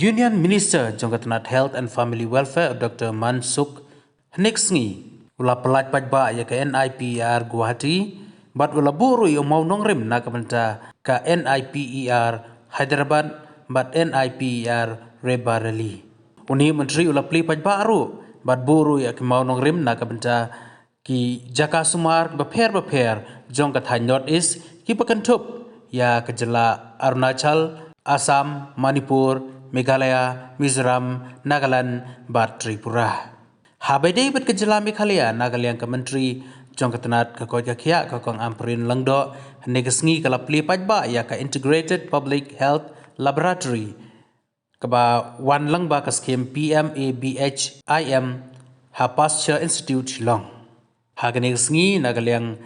Union Minister Jongkatnat Health and Family Welfare Dr. Mansuk Hniksngi ula pelat pajba ya ke NIPER Guwahati bat ula buru yo mau nongrim na kamenta ka NIPER Hyderabad bat NIPER Rebareli. Uni menteri ula pli pajba aru bat buru ya ke mau nongrim na kamenta ki Jaka Sumar beper Jongkat North East ki pekentup ya ke jylla Arunachal, Assam, Manipur, Meghalaya, Mizoram, Nagaland, bat Tripura. Habedai bet ke jylla Meghalaya, Nagaland ke menteri Jongkatnat ke koi kia ke kong amprin langdo negesngi kala pli pajba ya ke Integrated Public Health Laboratory kaba wan lang ba ka skim PMABHIM ha Pasture Institute Shillong. Hagane sngi nagalyang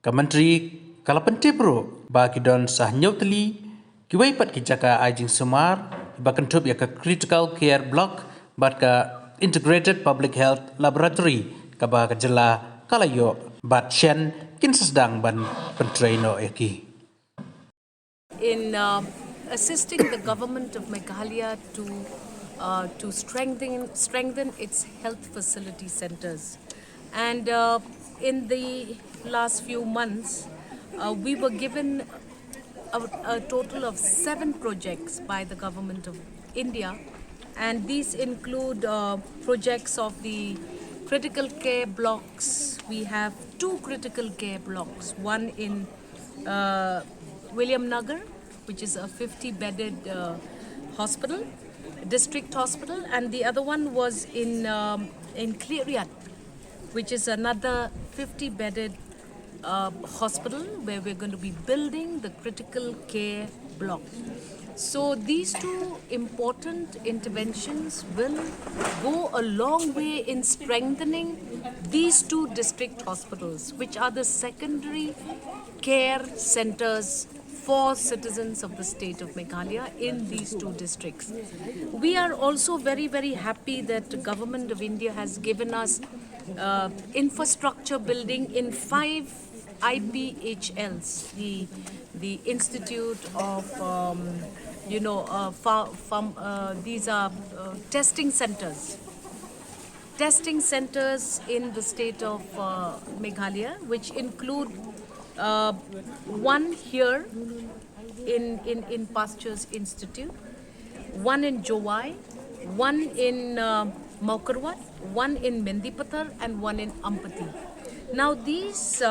ka menteri kala pentibro ba kidon sah nyotli kiwai pat ki jaka ajing sumar ba kentup ya ka critical care block bat ka integrated public health laboratory ka ba ka jylla kalayo bat shen kin sedang ban penteri no eki. In assisting the government of Meghalaya to strengthen its health facility centers. And in the last few months, we were given a total of 7 projects by the government of India, and these include projects of the critical care blocks. We have 2 critical care blocks, one in William Nagar, which is a 50-bedded hospital, district hospital, and the other one was in Kliriat, which is another 50-bedded hospital where we're going to be building the critical care block. So these 2 important interventions will go a long way in strengthening these 2 district hospitals, which are the secondary care centers for citizens of the state of Meghalaya in these 2 districts. We are also very, very happy that the government of India has given us infrastructure building in 5 IPHLs, the Institute of, these are testing centers in the state of Meghalaya, which include one here in Pastures Institute, one in Jowai, one in Maukarwat, one in Mendipathar, and one in Ampati. Now these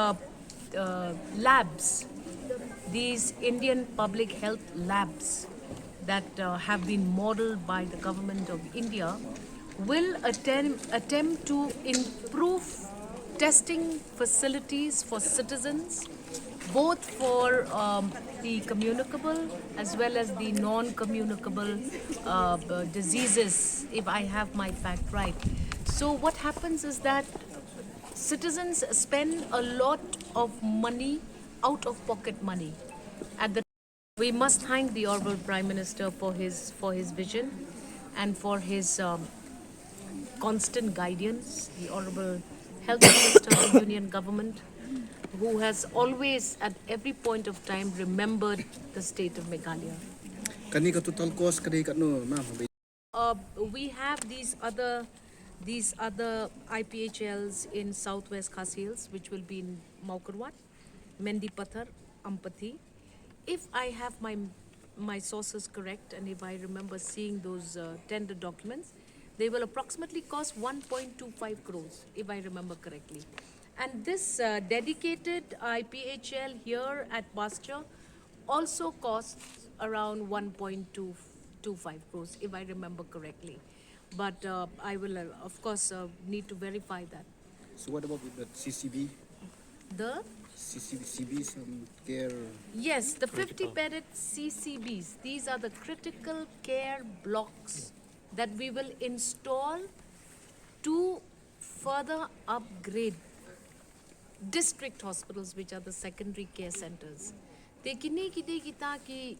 labs, these Indian public health labs that have been modeled by the government of India will attempt to improve testing facilities for citizens, both for the communicable as well as the non-communicable diseases, if I have my fact right. So what happens is that citizens spend a lot of money, out of pocket money. We must thank the Honorable Prime Minister for his vision and for his constant guidance, the Honorable Health Minister of the Union Government, who has always at every point of time remembered the state of Meghalaya. Kani ka total cost kani ka no ma'am? We have these other IPHLs in Southwest Khasi Hills, which will be in Maukarwat, Mendipathar, Ampati. If I have my sources correct, and if I remember seeing those tender documents, they will approximately cost 1.25 crores, if I remember correctly. And this dedicated IPHL here at Pasture also costs around 1.25 crores, if I remember correctly. But I will, of course, need to verify that. So what about with the CCB? The CCB, some care? Yes, the 50-bedded CCBs. These are the critical care blocks that we will install to further upgrade district hospitals, which are the secondary care centers. They kini kita ki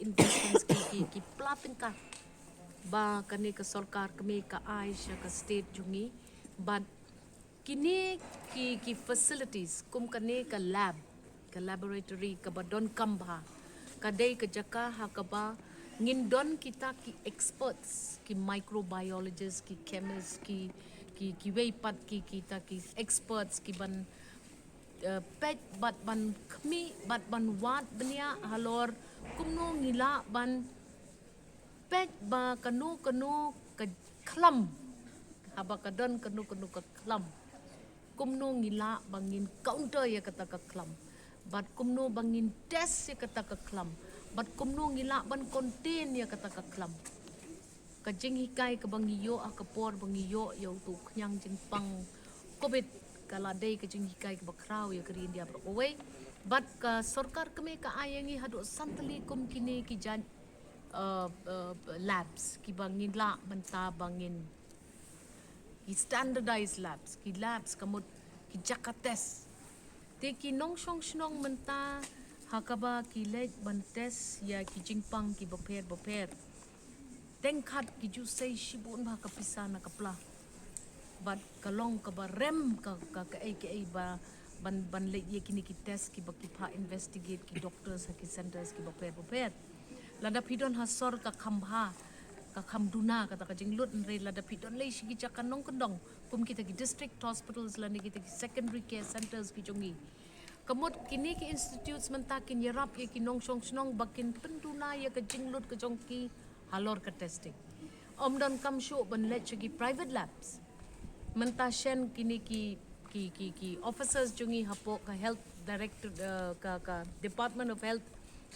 investments ki platin ka ba kani ka sarkar kami ka Aisha ka state jungi, but kini ki facilities kum kani ka lab ka laboratory ka ba don kamba ka day ka jaka ha ka ba ngindon kita ki experts, ki microbiologist, ki chemist, ki weipat ki kita ki experts ki ban pet bat ban kmi bat ban wat benia halor kumno ngila ban pet ba kanu ke klam haba kadon kanu ke klam kumno ngila bangin counter ya kata ke klam bat kumno bangin test ya kata ke klam bat kumno ngila ban contain ya kata ke klam ka jing hikai ka bangiyo a kapor bangiyo yo tu knyang jing pang covid kala day ka jing hikai ka bakraw ya kari India bro away bat ka sarkar kame ka ayangi hadu santali kum kini ki jan labs ki bangin la banta bangin ki standardized labs ki labs kamut ki jakates te ki nong shong shnong menta hakaba ki lek bantes ya ki jingpang ki boper tengkat ki ju sei shibun ba ka pisana ka pla bat kalong ka ba rem ka ai ba ban le ye kini ki test ki ba ki pa investigate ki doctors ha ki centers ki boper lada pidon hasor ka khamha ka khamduna kata ka jinglut nre lada pidon le shi ki chakanong kendong kum kita ki district hospitals lani kita ki secondary care centers ki jongi kamut kini ki institutes mentakin yarap ye ki nong shong snong bakin penduna ye ka jinglut ka jongki halor ka testing omdon kam show ban let ki private labs mentashen kini ki officers jongi hapo ka health director ka department of health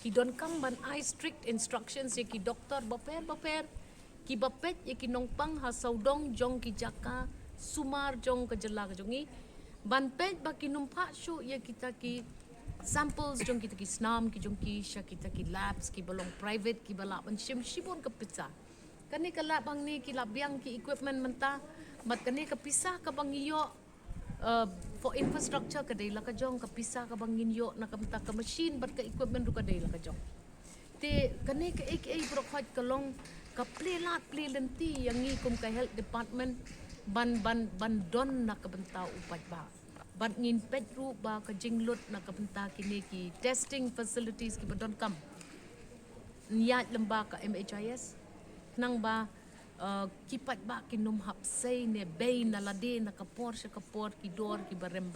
ki don kam ban I strict instructions ye ki doktor baper ki bapet ye ki nongpang ha saudong jong ki jaka sumar jong ka jylla ka jongi ban pet ba ki numpa shu ye kita ki samples jong kita ki snam ki jong ki sha kita ki labs ki balong private ki bala ban shibon ka pizza kani ka lab bang ni ki lab yang ki equipment menta mat kani ka pisah ka bang iyo for infrastructure ka dei la ka jong ka pisah ka bang iyo na ka menta ka machine bat ka equipment ru ka dei la ka jong te kani ka ek bro khat ka long ka play lenti yang ni kum ka health department ban don na ka benta upat ba ban ngin pet ru ba ka jinglut na ka benta kini ki testing facilities ki badon kam niat lemba ka MHIS nang ba kipat ba kinum hapsay ne bay na lade na kapor ki dor ki barem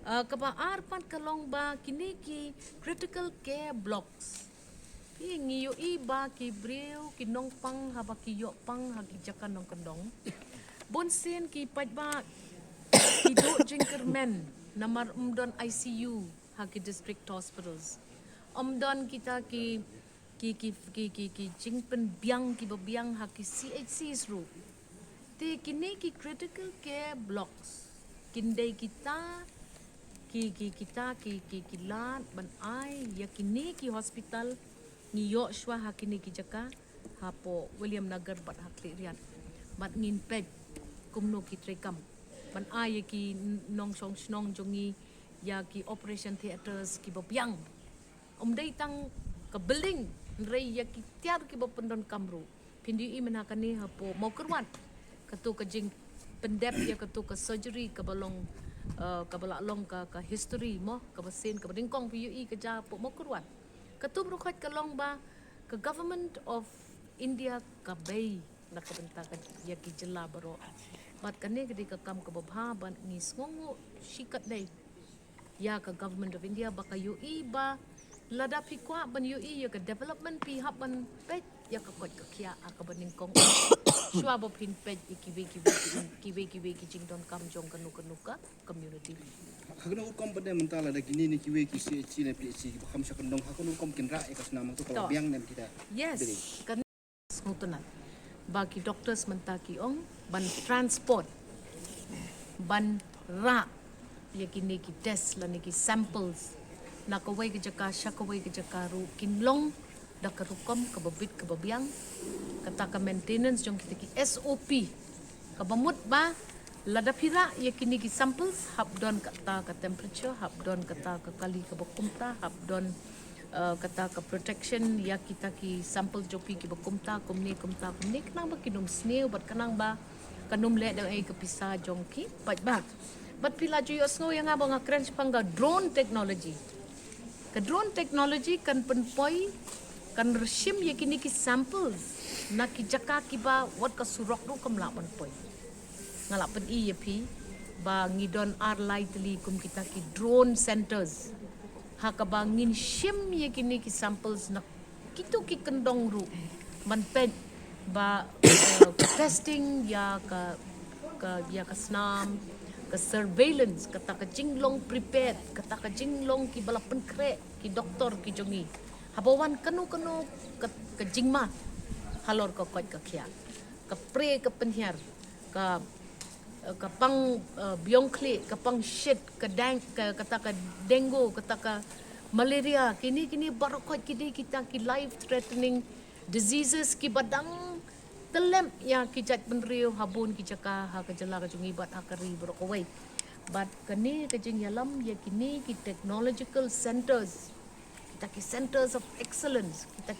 kaba arpan kalong ba kini ki critical care blocks ngiyo iba ki breu ki nong pang haba ki yo pang hagi jakan nong kendong bonsen ki pat ba ki do jingkermen namar umdon ICU hagi district hospitals umdon kita ki jingpen biang ki babiang ha ki CHCs ru te kini ki critical care blocks kindai kita ki lat ban ai ya kini ki hospital ni yo shwa ha kini ki jaka ha po William Nagar bat ha rian bat ngin pet kumno ki trekam ban ai ya ki nong song snong jongi ya ki operation theaters ki babiang dai tang ka building rei ya ki tiar ki bapendon kamru pindi I menakan ni hapo mau kerwan katu ka jing pendep ya katu ka surgery ka balong ka balalong ka history mo ka basin ka dingkong PUI ka ja po mau kerwan katu brukhat ka long ba ka government of India ka bay na ka benta ka ya ki jylla baro bat kane gedi ka kam ka babha ban ngis ngongo shikat dai ya ka government of India ba ka UI ba lada pi kwa ban UI ya ka development pi hab ban pet ya ka kot ka kya ka baning kong shwa bo pin pet kiwe ki jing don kam jong kanu ka community Hakuna ukom pada mentala da kini ni kiwe ki CHC na PHC ki bakam sa kandong hakuna ukom kinra e kas nama tu kalau biang nem kita. yes kan ngutunan bagi doctors mentaki ong ban transport ban ra ya kini ki test la ni ki samples na kawai ke jaka syakawai ke jaka ru kinlong da karukom ka babit ka babiang kata ka maintenance jong kita ki SOP ka bamut ba lada pira ya kini ki samples habdon kata ka temperature habdon kata ka kali ka bakumta habdon kata ka protection ya kita ki sample jopi ki bakumta kumni kanang ba kinum snail bat kanang ba kanum le da ai ka pisa jong ki bat pila ju yos ngo yang abang crunch pangga drone technology ka drone technology kan penpoi kan reshim ye kini ki samples na ki jaka ki ba wat ka surok ru kam la ban poi ngala pen I ye pi ba ngidon ar lightly kum kita ki drone centers ha ka ba ngin shim ye kini ki samples na kitu ki kendong ru man pen ba testing ya ka snam ka surveillance kata ka jinglong prepared kata ka jinglong ki balapan kre ki doktor ki jongi habawan kanu ka jingma halor ka kot ka khia ka pre ka penhiar ka pang biong kli ka pang shit ka dang ka kata ka dengue kata ka malaria kini barokot kini kita ki life threatening diseases ki badang telem ya ki jat penriu habun ki jaka ha ka jela ka jungi bat ha ka ri brokowai but kani ka jing yalam ya kini ki technological centers kita ki centers of excellence kita